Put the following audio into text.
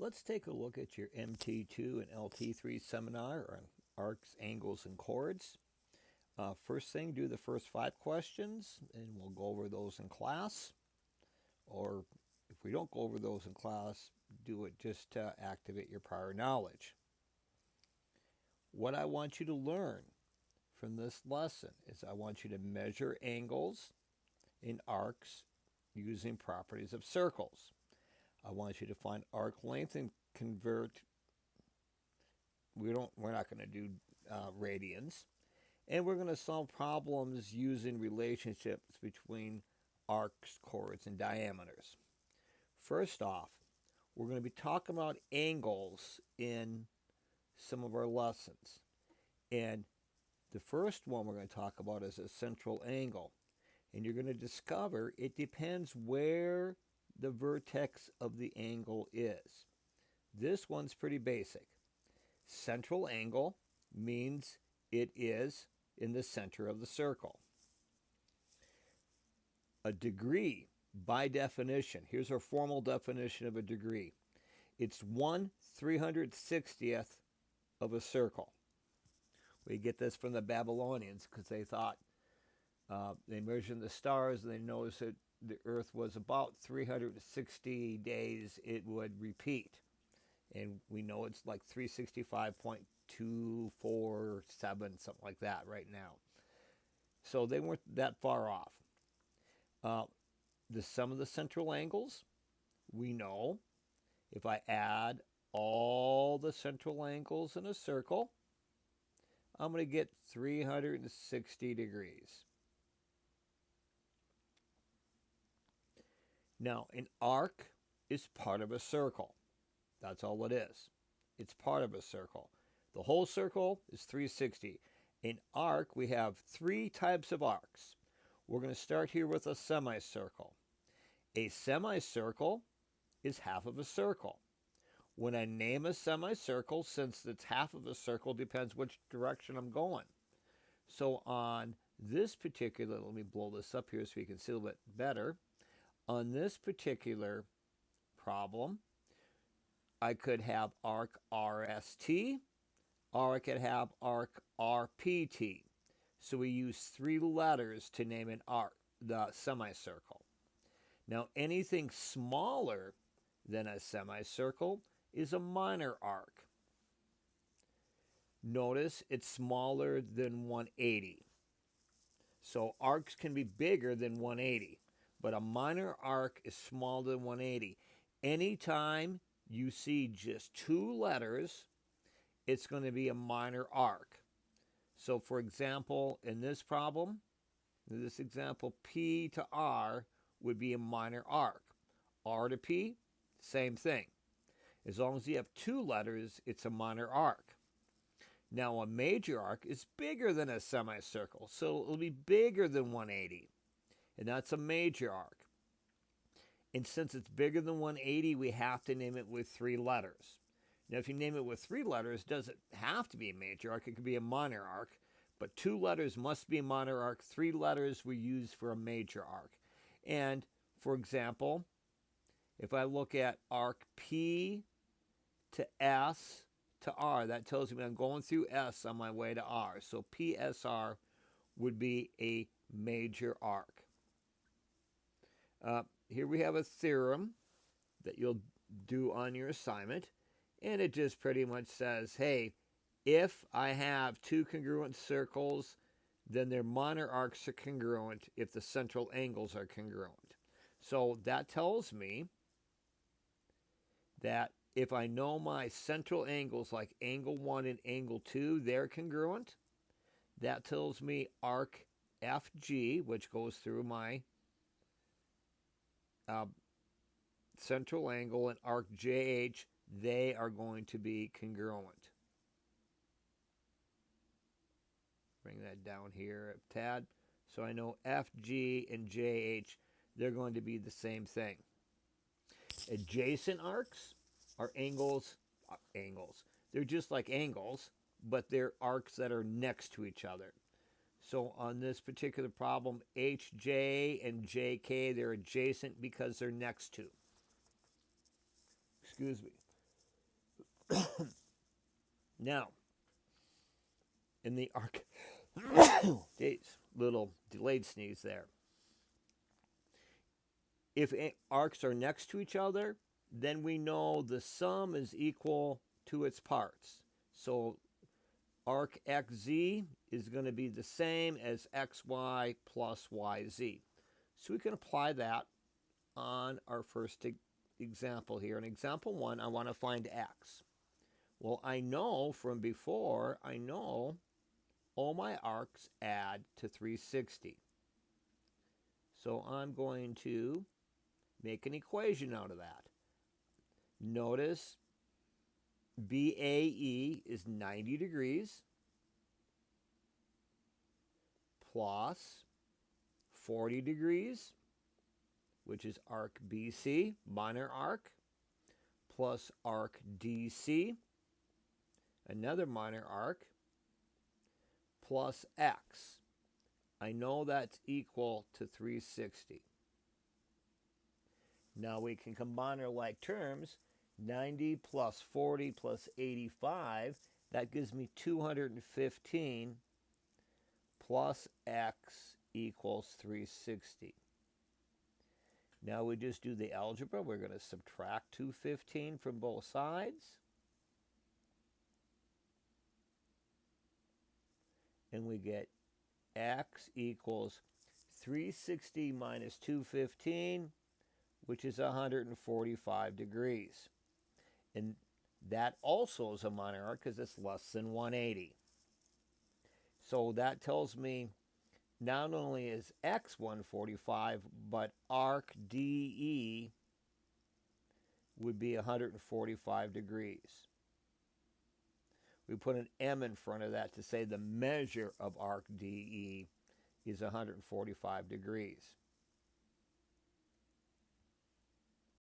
Let's take a look at your MT2 and LT3 seminar on arcs, angles, and chords. First thing, do the first 5 questions, and we'll go over those in class. Or if we don't go over those in class, do it just to activate your prior knowledge. What I want you to learn from this lesson is I want you to measure angles in arcs using properties of circles. I want you to find arc length and convert. We're not going to do radians, and we're going to solve problems using relationships between arcs, chords, and diameters. First off, we're going to be talking about angles in some of our lessons, and the first one we're going to talk about is a central angle, and you're going to discover it depends where the vertex of the angle is. This one's pretty basic. Central angle means it is in the center of the circle. A degree, by definition, here's our formal definition of a degree. It's 1/360th of a circle. We get this from the Babylonians because they thought they measured the stars and they noticed that the Earth was about 360 days it would repeat. And we know it's like 365.247, something like that right now. So they weren't that far off. The sum of the central angles, we know if I add all the central angles in a circle, I'm going to get 360 degrees. Now, an arc is part of a circle. That's all it is. It's part of a circle. The whole circle is 360. In arc, we have 3 types of arcs. We're going to start here with a semicircle. A semicircle is half of a circle. When I name a semicircle, since it's half of a circle, depends which direction I'm going. So on this particular, let me blow this up here so you can see a little bit better. On this particular problem, I could have arc RST, or I could have arc RPT. So we use 3 letters to name an arc, the semicircle. Now anything smaller than a semicircle is a minor arc. Notice it's smaller than 180. So arcs can be bigger than 180, but a minor arc is smaller than 180. Anytime you see just 2 letters, it's going to be a minor arc. So for example, in this problem, in this example, P to R would be a minor arc. R to P, same thing. As long as you have 2 letters, it's a minor arc. Now a major arc is bigger than a semicircle, so it'll be bigger than 180. And that's a major arc. And since it's bigger than 180, we have to name it with 3 letters. Now, if you name it with 3 letters, it doesn't have to be a major arc. It could be a minor arc. But 2 letters must be a minor arc. 3 letters we use for a major arc. And, for example, if I look at arc P to S to R, that tells me I'm going through S on my way to R. So PSR would be a major arc. Here we have a theorem that you'll do on your assignment, and it just pretty much says, hey, if I have 2 congruent circles, then their minor arcs are congruent if the central angles are congruent. So that tells me that if I know my central angles like angle 1 and angle 2, they're congruent. That tells me arc FG, which goes through my central angle, and arc JH, they are going to be congruent. Bring that down here a tad. So I know FG and JH, they're going to be the same thing. Adjacent arcs are angles. They're just like angles, but they're arcs that are next to each other. So on this particular problem, HJ and JK, they're adjacent because they're next to. Excuse me. Now, in the arc, geez, little delayed sneeze there. If arcs are next to each other, then we know the sum is equal to its parts. So arc xz is going to be the same as xy plus yz. So we can apply that on our first example here. In example 1, I want to find x. Well, I know from before, I know all my arcs add to 360. So I'm going to make an equation out of that. Notice BAE is 90 degrees plus 40 degrees, which is arc BC, minor arc, plus arc DC, another minor arc, plus x. I know that's equal to 360. Now we can combine our like terms. 90 plus 40 plus 85, that gives me 215 plus x equals 360. Now we just do the algebra. We're going to subtract 215 from both sides. And we get x equals 360 minus 215, which is 145 degrees. And that also is a minor arc because it's less than 180. So that tells me not only is x 145, but arc DE would be 145 degrees. We put an M in front of that to say the measure of arc DE is 145 degrees.